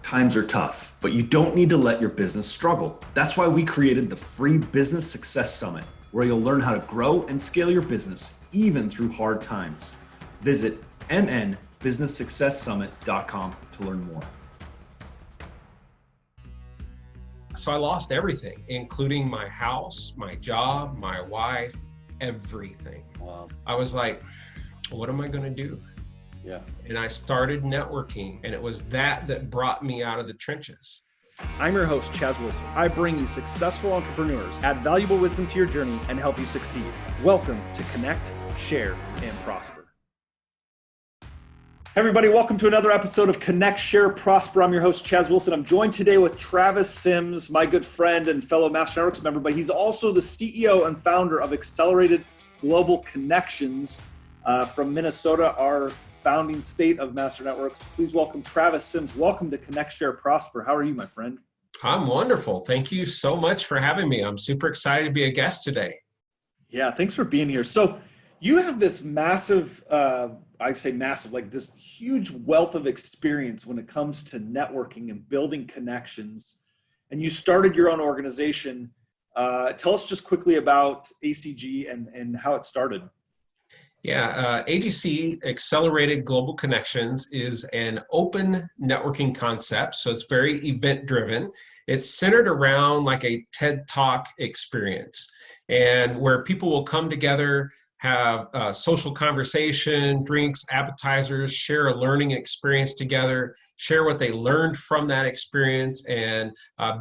times are tough, but you don't need to let your business struggle. That's why we created the free Business Success Summit, where you'll learn how to grow and scale your business even through hard times. Visit mnbusinesssuccesssummit.com to learn more. So I lost everything, including my house, my job, my wife, everything. Wow. I was like, what am I going to do? Yeah. And I started networking, and it was that brought me out of the trenches. I'm your host, Chaz Wilson. I bring you successful entrepreneurs, add valuable wisdom to your journey, and help you succeed. Welcome to Connect, Share, and Prosper. Hey everybody, welcome to another episode of Connect, Share, Prosper. I'm your host, Chaz Wilson. I'm joined today with Travis Sims, my good friend and fellow Master Networks member, but he's also the CEO and founder of Accelerated Global Connections from Minnesota, our founding state of Master Networks. Please welcome Travis Sims. Welcome to Connect, Share, Prosper. How are you, my friend? I'm wonderful. Thank you so much for having me. I'm super excited to be a guest today. Yeah, thanks for being here. So you have this massive, I say massive, like this huge wealth of experience when it comes to networking and building connections. And you started your own organization. Tell us just quickly about ACG and how it started. Yeah, AGC, Accelerated Global Connections, is an open networking concept. So it's very event driven. It's centered around like a TED Talk experience, and where people will come together, have social conversation, drinks, appetizers, share a learning experience together, share what they learned from that experience, and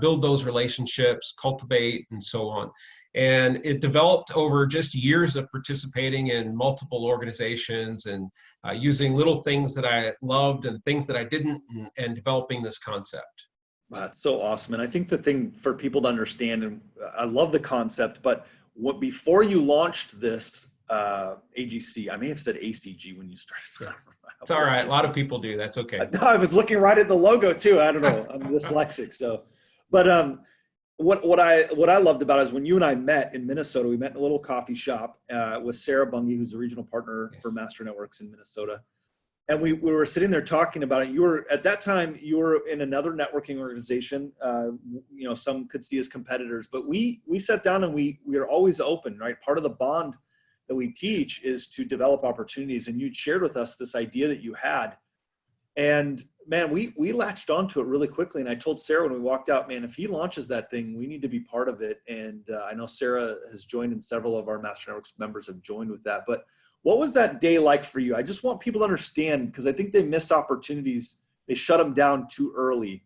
build those relationships, cultivate, and so on. And it developed over just years of participating in multiple organizations and using little things that I loved and things that I didn't, and developing this concept. Wow, that's so awesome. And I think the thing for people to understand, and I love the concept, but before you launched this AGC, I may have said ACG when you started. It's all right. A lot of people do. That's okay. I was looking right at the logo too. I don't know. I'm dyslexic. So, but what I loved about it is when you and I met in Minnesota, we met in a little coffee shop with Sarah Bungie, who's a regional partner for Master Networks in Minnesota. And we were sitting there talking about it. At that time, you were in another networking organization. Some could see as competitors, but we sat down and we are always open, right? Part of the bond that we teach is to develop opportunities. And you shared with us this idea that you had. And man, we latched onto it really quickly. And I told Sarah when we walked out, man, if he launches that thing, we need to be part of it. And I know Sarah has joined, and several of our Master Networks members have joined with that. But what was that day like for you? I just want people to understand, because I think they miss opportunities. They shut them down too early,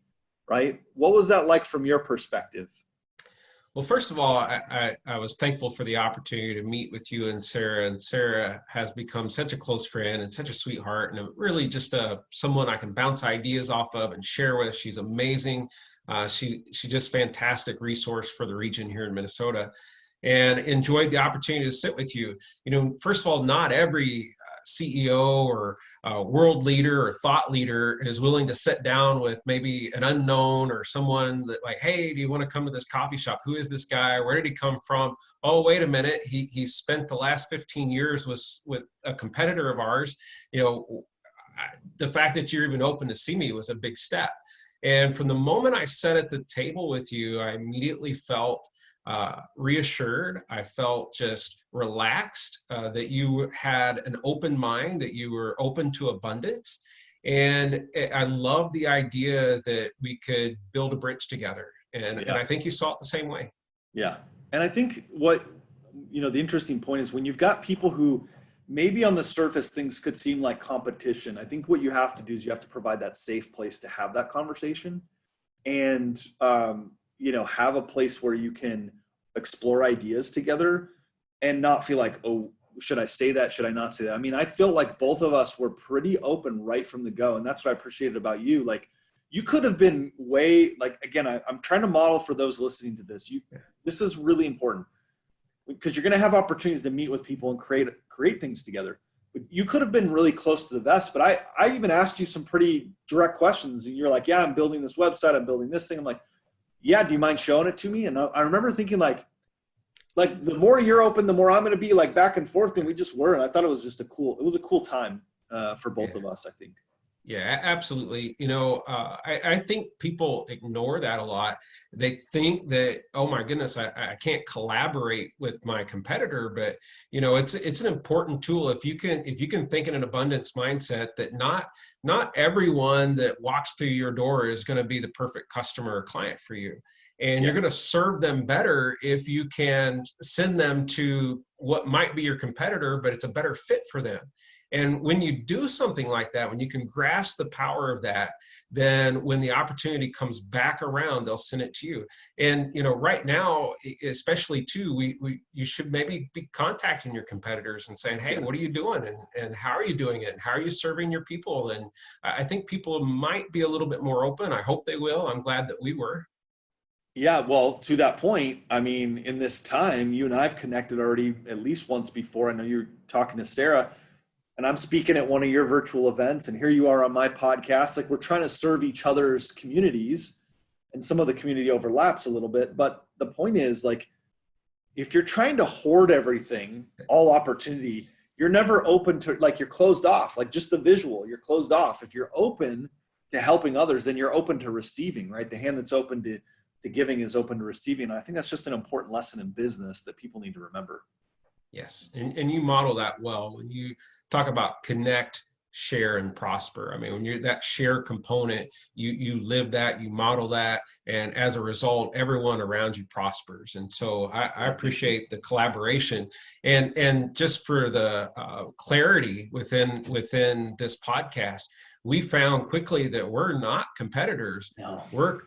right? What was that like from your perspective? Well, first of all, I was thankful for the opportunity to meet with you and Sarah has become such a close friend and such a sweetheart, and really just someone I can bounce ideas off of and share with. She's amazing. She's just fantastic resource for the region here in Minnesota, and enjoyed the opportunity to sit with you. First of all, not every CEO or world leader or thought leader is willing to sit down with maybe an unknown or someone that like, hey, do you want to come to this coffee shop? Who is this guy? Where did he come from? Oh, wait a minute. He spent the last 15 years with a competitor of ours. The fact that you're even open to see me was a big step. And from the moment I sat at the table with you, I immediately felt reassured. I felt just relaxed, that you had an open mind, that you were open to abundance. And I love the idea that we could build a bridge together. And I think you saw it the same way. Yeah. And I think the interesting point is when you've got people who maybe on the surface things could seem like competition, I think what you have to do is you have to provide that safe place to have that conversation and, have a place where you can explore ideas together and not feel like, oh, should I say that? Should I not say that? I mean, I feel like both of us were pretty open right from the go. And that's what I appreciated about you. Like you could have been again, I'm trying to model for those listening to this. This is really important because you're going to have opportunities to meet with people and create things together. But you could have been really close to the vest, but I even asked you some pretty direct questions and you're like, yeah, I'm building this website. I'm building this thing. I'm like, yeah, do you mind showing it to me? And I remember thinking like the more you're open, the more I'm going to be like back and forth than we just were. And I thought it was just a cool time for both of us, I think. Yeah, absolutely. I think people ignore that a lot. They think that, oh my goodness, I can't collaborate with my competitor, but it's an important tool if you can think in an abundance mindset that not everyone that walks through your door is going to be the perfect customer or client for you. And you're Yeah. going to serve them better if you can send them to what might be your competitor, but it's a better fit for them. And when you do something like that, when you can grasp the power of that, then when the opportunity comes back around, they'll send it to you. And right now, especially too, you should maybe be contacting your competitors and saying, "Hey, Yeah. what are you doing? And how are you doing it? And how are you serving your people?" And I think people might be a little bit more open. I hope they will. I'm glad that we were. Yeah, well, to that point, I mean, in this time, you and I have connected already at least once before. I know you're talking to Sarah, and I'm speaking at one of your virtual events, and here you are on my podcast. Like, we're trying to serve each other's communities, and some of the community overlaps a little bit. But the point is, like, if you're trying to hoard everything, all opportunity, you're never open to, like, you're closed off, like just the visual, you're closed off. If you're open to helping others, then you're open to receiving, right? The hand that's open to giving is open to receiving. And I think that's just an important lesson in business that people need to remember. Yes, and you model that well when you talk about connect, share, and prosper. I mean, when you're that share component, you live that, you model that, and as a result, everyone around you prospers. And so I Yeah, thank you. appreciate the collaboration, and just for the clarity within this podcast, we found quickly that we're not competitors. No. We're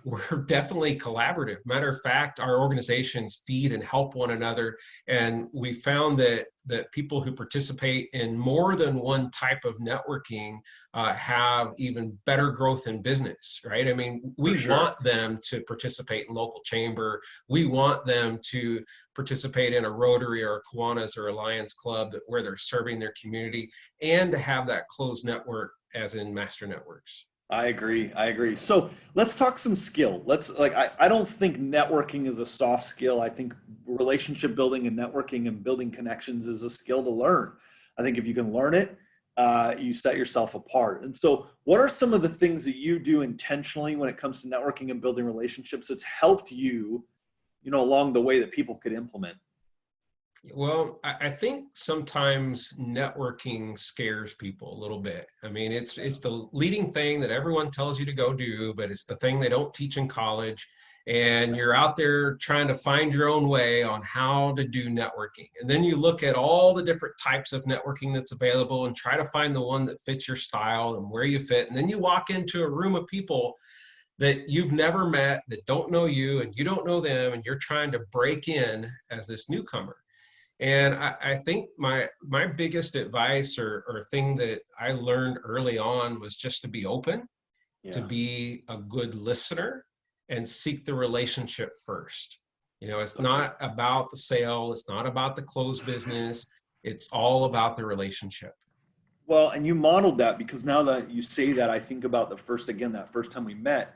definitely collaborative. Matter of fact, our organizations feed and help one another, and we found that people who participate in more than one type of networking have even better growth in business, right? I mean, For we sure. want them to participate in local chamber. We want them to participate in a Rotary or a Kiwanis or a Lions Club where they're serving their community, and to have that closed network as in master networks. I agree. I agree. So let's talk some skill. I don't think networking is a soft skill. I think relationship building and networking and building connections is a skill to learn. I think if you can learn it, you set yourself apart. And so, what are some of the things that you do intentionally when it comes to networking and building relationships that's helped you, along the way that people could implement? Well, I think sometimes networking scares people a little bit. I mean, it's the leading thing that everyone tells you to go do, but it's the thing they don't teach in college. And you're out there trying to find your own way on how to do networking. And then you look at all the different types of networking that's available and try to find the one that fits your style and where you fit. And then you walk into a room of people that you've never met, that don't know you, and you don't know them, and you're trying to break in as this newcomer. And I think my biggest advice or thing that I learned early on was just to be open, to Yeah. be a good listener, and seek the relationship first. It's Okay. not about the sale, it's not about the closed business, it's all about the relationship. Well, and you modeled that, because now that you say that, I think about that first time we met,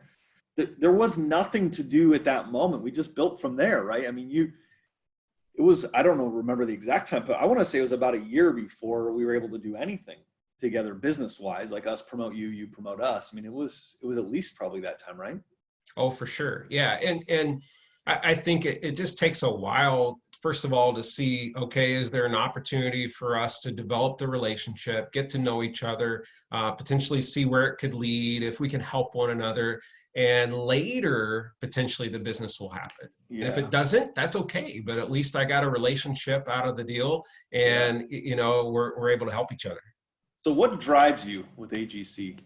there was nothing to do at that moment. We just built from there, right? I mean, it was, I don't know, remember the exact time, but I want to say it was about a year before we were able to do anything together business wise, like us promote you, you promote us. I mean, it was at least probably that time, right? Oh, for sure. Yeah. And I think it just takes a while, first of all, to see, okay, is there an opportunity for us to develop the relationship, get to know each other, potentially see where it could lead, if we can help one another, and later, potentially the business will happen. And if Yeah. it doesn't, that's okay. But at least I got a relationship out of the deal, Yeah. and, we're able to help each other. So what drives you with AGC?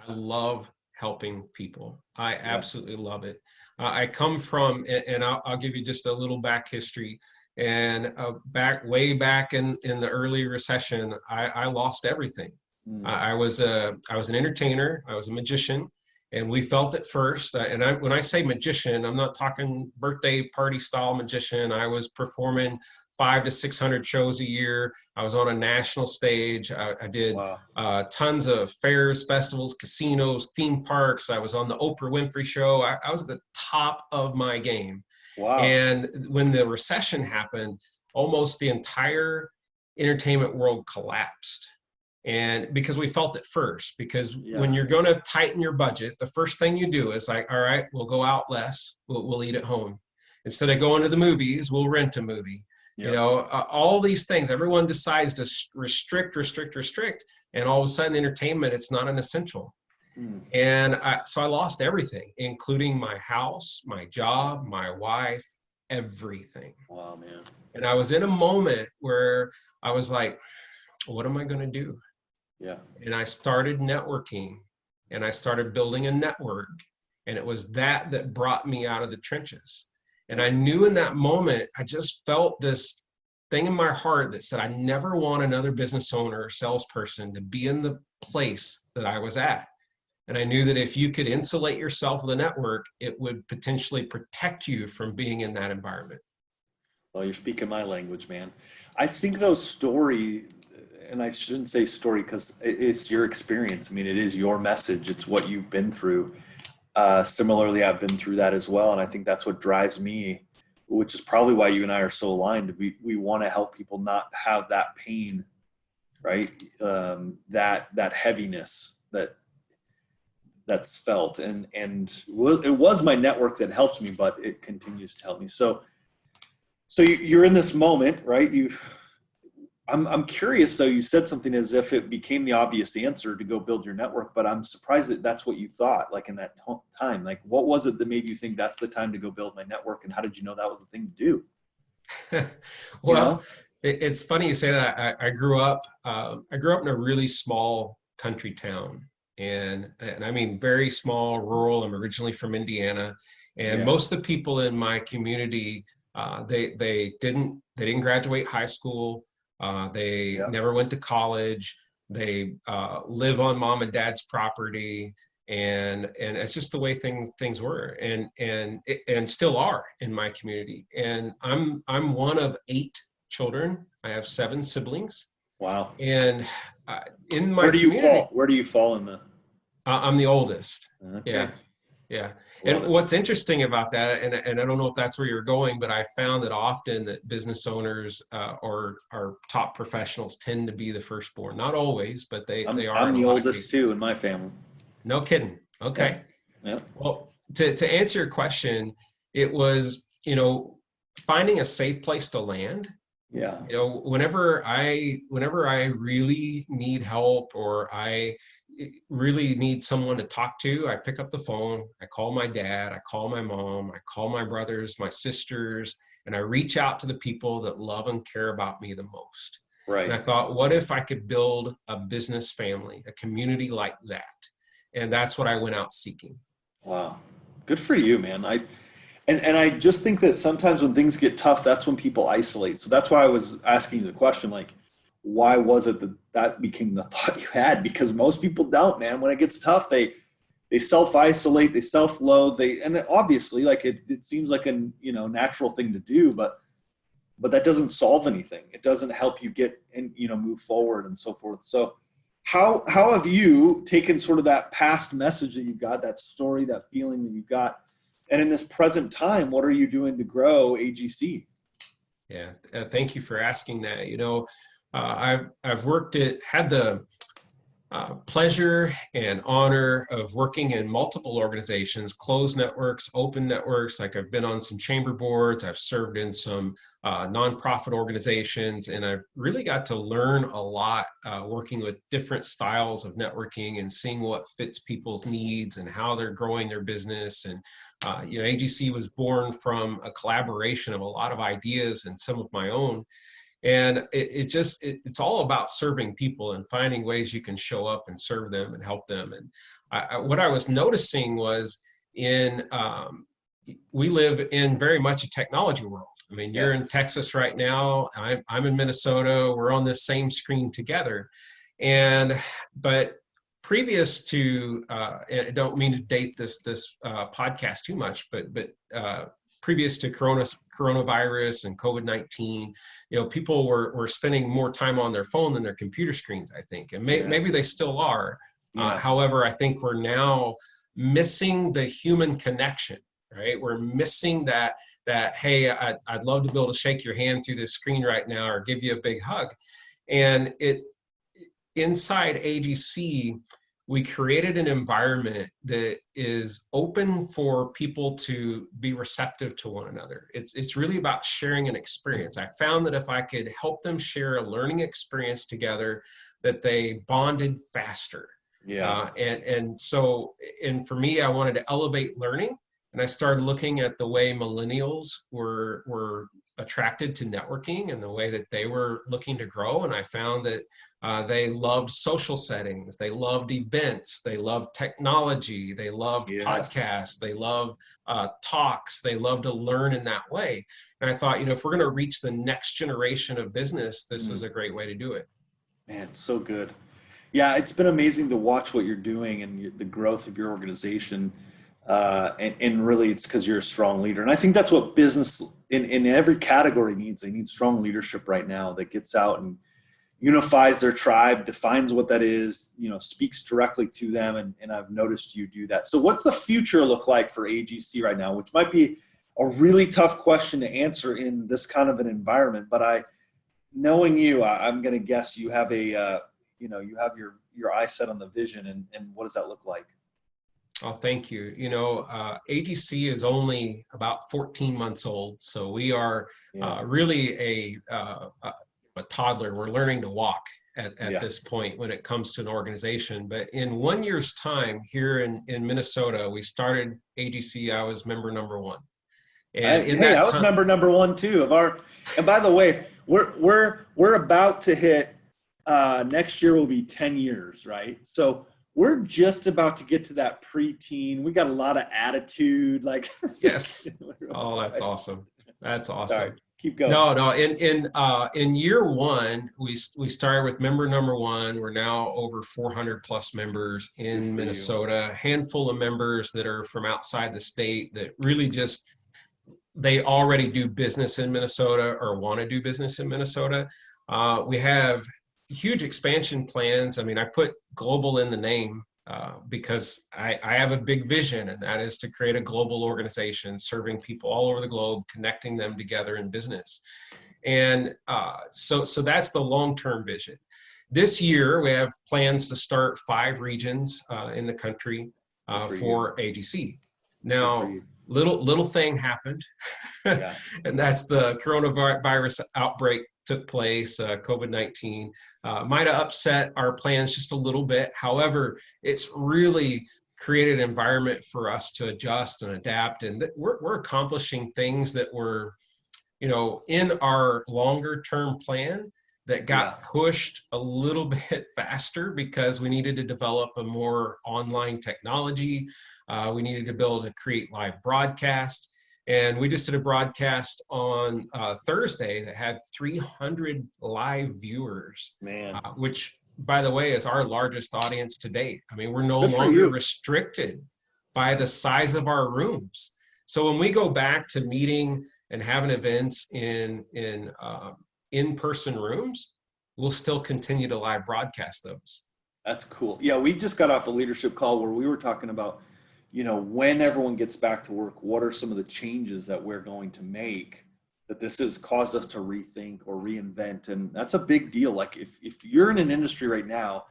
I love helping people. I Yeah. absolutely love it. I come from, and I'll give you just a little back history. And way back in the early recession, I lost everything. Mm. I was an entertainer. I was a magician, and we felt it first. When I say magician, I'm not talking birthday party style magician. I was performing 500 to 600 shows a year. I was on a national stage. I did Wow. tons of fairs, festivals, casinos, theme parks. I was on the Oprah Winfrey Show. I was at the top of my game. Wow. And when the recession happened, almost the entire entertainment world collapsed. And because we felt it first, because Yeah. when you're going to tighten your budget, the first thing you do is like, all right, we'll go out less. We'll eat at home. Instead of going to the movies, we'll rent a movie. Yep. You know, all these things, everyone decides to restrict. And all of a sudden entertainment, it's not an essential. And so I lost everything, including my house, my job, my wife, everything. Wow, man. And I was in a moment where I was like, what am I going to do? Yeah. And I started networking, and I started building a network. And it was that brought me out of the trenches. And I knew in that moment, I just felt this thing in my heart that said, I never want another business owner or salesperson to be in the place that I was at. And I knew that if you could insulate yourself with a network, it would potentially protect you from being in that environment. Well, you're speaking my language, man. I think those story, and I shouldn't say story because it's your experience. I mean, it is your message. It's what you've been through. Similarly, I've been through that as well. And I think that's what drives me, which is probably why you and I are so aligned. We want to help people not have that pain, right? That heaviness that's felt. And it was my network that helped me, but it continues to help me. So you're in this moment, right? I'm curious. So you said something as if it became the obvious answer to go build your network, but I'm surprised that that's what you thought, like in that time. Like, what was it that made you think that's the time to go build my network? And how did you know that was the thing to do? Well, it's funny you say that. I grew up in a really small country town, and I mean very small, rural. I'm originally from Indiana, and most of the people in my community, they didn't graduate high school. They never went to college. They live on mom and dad's property, and it's just the way things were, and still are in my community. And I'm one of 8 children. I have 7 siblings. Wow. And in my where do you community, fall? Where do you fall in the? I'm the oldest. Okay. Yeah. And what's interesting about that, and I don't know if that's where you're going, but I found that often that business owners or top professionals tend to be the firstborn. Not always, but they are. I'm the oldest too in my family. No kidding. Okay. Yeah. Well, to answer your question, it was, finding a safe place to land. Yeah. Whenever I really need help, or I really need someone to talk to, I pick up the phone, I call my dad, I call my mom, I call my brothers, my sisters, and I reach out to the people that love and care about me the most. Right. And I thought, what if I could build a business family, a community like that? And that's what I went out seeking. Wow. Good for you, man. And I just think that sometimes when things get tough, that's when people isolate. So that's why I was asking you the question, like, why was it that became the thought you had? Because most people don't, man. When it gets tough, they self-isolate, they self-loathe, and obviously, like it seems like a natural thing to do, but that doesn't solve anything. It doesn't help you get and move forward and so forth. So how have you taken sort of that past message that you've got, that story, that feeling that you've got, and in this present time, what are you doing to grow AGC? Yeah, thank you for asking that. I've had the pleasure and honor of working in multiple organizations, closed networks, open networks. Like, I've been on some chamber boards, I've served in some nonprofit organizations, and I've really got to learn a lot working with different styles of networking and seeing what fits people's needs and how they're growing their business. And AGC was born from a collaboration of a lot of ideas and some of my own. And it's all about serving people and finding ways you can show up and serve them and help them. And what I was noticing was we live in very much a technology world. I mean, you're in Texas right now. I'm in Minnesota. We're on this same screen together. But previous to, and I don't mean to date this podcast too much, but previous to coronavirus and COVID-19, people were spending more time on their phone than their computer screens, I think. And maybe they still are. However, I think we're now missing the human connection, right? We're missing that hey, I'd love to be able to shake your hand through this screen right now or give you a big hug. And inside AGC, we created an environment that is open for people to be receptive to one another. It's really about sharing an experience. I found that if I could help them share a learning experience together, that they bonded faster. Yeah. And for me, I wanted to elevate learning, and I started looking at the way millennials were attracted to networking and the way that they were looking to grow. And I found that they loved social settings, they loved events, they loved technology, they loved podcasts, they love talks, they love to learn in that way. And I thought, if we're going to reach the next generation of business, this is a great way to do it. Man, it's so good. Yeah, it's been amazing to watch what you're doing and the growth of your organization. And really it's because you're a strong leader. And I think that's what business in every category needs. They need strong leadership right now that gets out and unifies their tribe, defines what that is, speaks directly to them. And I've noticed you do that. So what's the future look like for AGC right now, which might be a really tough question to answer in this kind of an environment, but knowing you, I'm going to guess you have you have your eye set on the vision, and what does that look like? Oh, thank you. AGC is only about 14 months old, so we are really a toddler. We're learning to walk at this point when it comes to an organization. But in 1 year's time here in Minnesota, we started AGC. I was member number 1. And I was member number 1 too of our. And by the way, we're about to hit next year will be 10 years, right? So we're just about to get to that preteen. We got a lot of attitude, like yes. Oh, that's awesome. That's awesome. Sorry, keep going. No. In year 1, we started with member number 1. We're now over 400 plus members in Minnesota. A handful of members that are from outside the state that really just they already do business in Minnesota or want to do business in Minnesota. We have huge expansion plans. I mean, I put global in the name because I have a big vision, and that is to create a global organization serving people all over the globe, connecting them together in business. And so that's the long-term vision. This year, we have plans to start 5 regions in the country for AGC. Now, little thing happened, and that's the coronavirus outbreak took place, COVID-19, might have upset our plans just a little bit. However, it's really created an environment for us to adjust and adapt. And we're accomplishing things that were, in our longer term plan that got pushed a little bit faster because we needed to develop a more online technology. We needed to be able to create live broadcast. And we just did a broadcast on Thursday that had 300 live viewers, which, by the way, is our largest audience to date. I mean, we're no longer restricted by the size of our rooms. So when we go back to meeting and having events in in-person rooms, we'll still continue to live broadcast those. That's cool. Yeah, we just got off a leadership call where we were talking about, when everyone gets back to work, what are some of the changes that we're going to make that this has caused us to rethink or reinvent? And that's a big deal. Like if you're in an industry right now,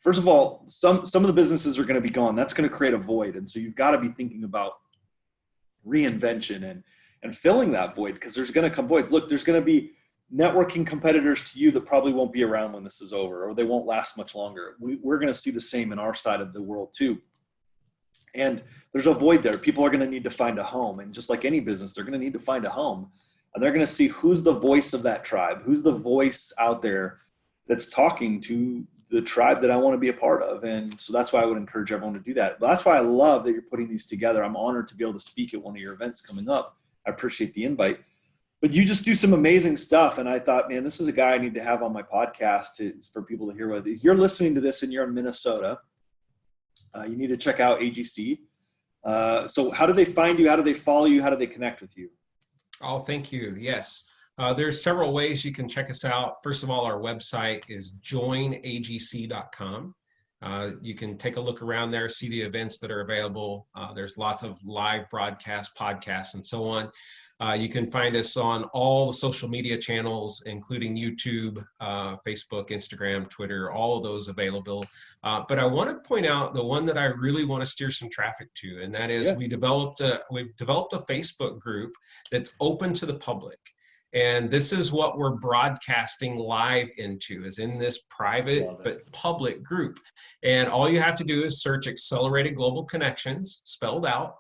first of all, some of the businesses are going to be gone. That's going to create a void. And so you've got to be thinking about reinvention and filling that void, because there's going to come voids. Look, there's going to be networking competitors to you that probably won't be around when this is over, or they won't last much longer. We're going to see the same in our side of the world too. And there's a void there. People are going to need to find a home. And just like any business, they're going to need to find a home. And they're going to see who's the voice of that tribe, who's the voice out there that's talking to the tribe that I want to be a part of. And so that's why I would encourage everyone to do that. But that's why I love that you're putting these together. I'm honored to be able to speak at one of your events coming up. I appreciate the invite. But you just do some amazing stuff. And I thought, man, this is a guy I need to have on my podcast for people to hear. Whether you're listening to this and you're in Minnesota, you need to check out AGC. So how do they find you? How do they follow you? How do they connect with you? Oh, thank you. Yes. There's several ways you can check us out. First of all, our website is joinagc.com. You can take a look around there, see the events that are available. There's lots of live broadcasts, podcasts, and so on. You can find us on all the social media channels, including YouTube, Facebook, Instagram, Twitter, all of those available. But I want to point out the one that I really want to steer some traffic to, and that is we've developed a Facebook group that's open to the public. And this is what we're broadcasting live into, is in this private but public group. And all you have to do is search Accelerated Global Connections, spelled out,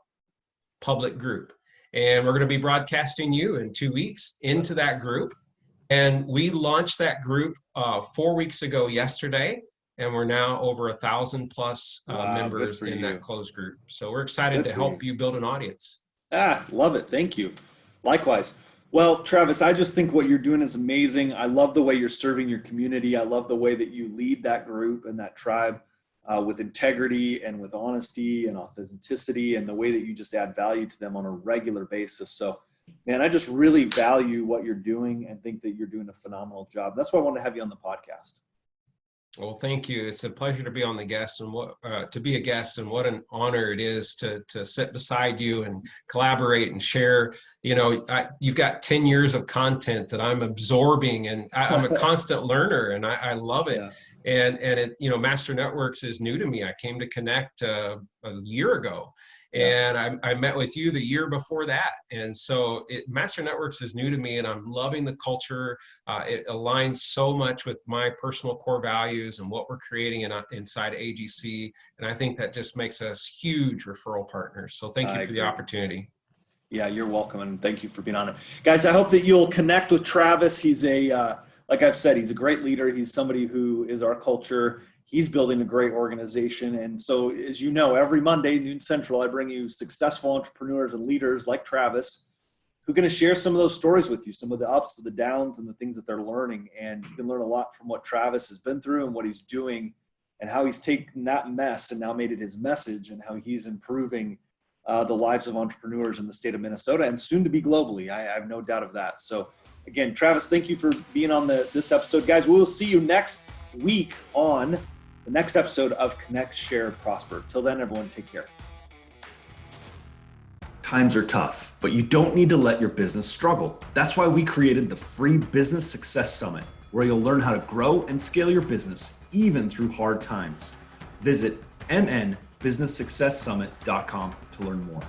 public group. And we're going to be broadcasting you in 2 weeks into that group. And we launched that group 4 weeks ago yesterday, and we're now over 1,000 plus members in that closed group. So we're excited to help you build an audience. Love it. Thank you. Likewise. Well, Travis, I just think what you're doing is amazing. I love the way you're serving your community. I love the way that you lead that group and that tribe with integrity and with honesty and authenticity, and the way that you just add value to them on a regular basis. So, man, I just really value what you're doing and think that you're doing a phenomenal job. That's why I wanted to have you on the podcast. Well, thank you. It's a pleasure to be on the guest, and to be a guest, and what an honor it is to sit beside you and collaborate and share. You know, you've got 10 years of content that I'm absorbing, and I'm a constant learner, and I love it. Yeah. And it, you know, Master Networks is new to me. I came to Connect a year ago. And I met with you the year before that. And so Master Networks is new to me, and I'm loving the culture. It aligns so much with my personal core values and what we're creating inside AGC. And I think that just makes us huge referral partners. So thank you for the opportunity. Yeah, you're welcome. And thank you for being on it. Guys, I hope that you'll connect with Travis. He's like I've said, he's a great leader. He's somebody who is our culture. He's building a great organization. And so, as you know, every Monday, noon Central, I bring you successful entrepreneurs and leaders like Travis, who are going to share some of those stories with you, some of the ups, the downs, and the things that they're learning. And you can learn a lot from what Travis has been through and what he's doing, and how he's taken that mess and now made it his message, and how he's improving the lives of entrepreneurs in the state of Minnesota, and soon to be globally. I have no doubt of that. So again, Travis, thank you for being on this episode. Guys, we will see you next week on the next episode of Connect, Share, Prosper. Till then, everyone, take care. Times are tough, but you don't need to let your business struggle. That's why we created the free Business Success Summit, where you'll learn how to grow and scale your business even through hard times. Visit mnbusinesssuccesssummit.com to learn more.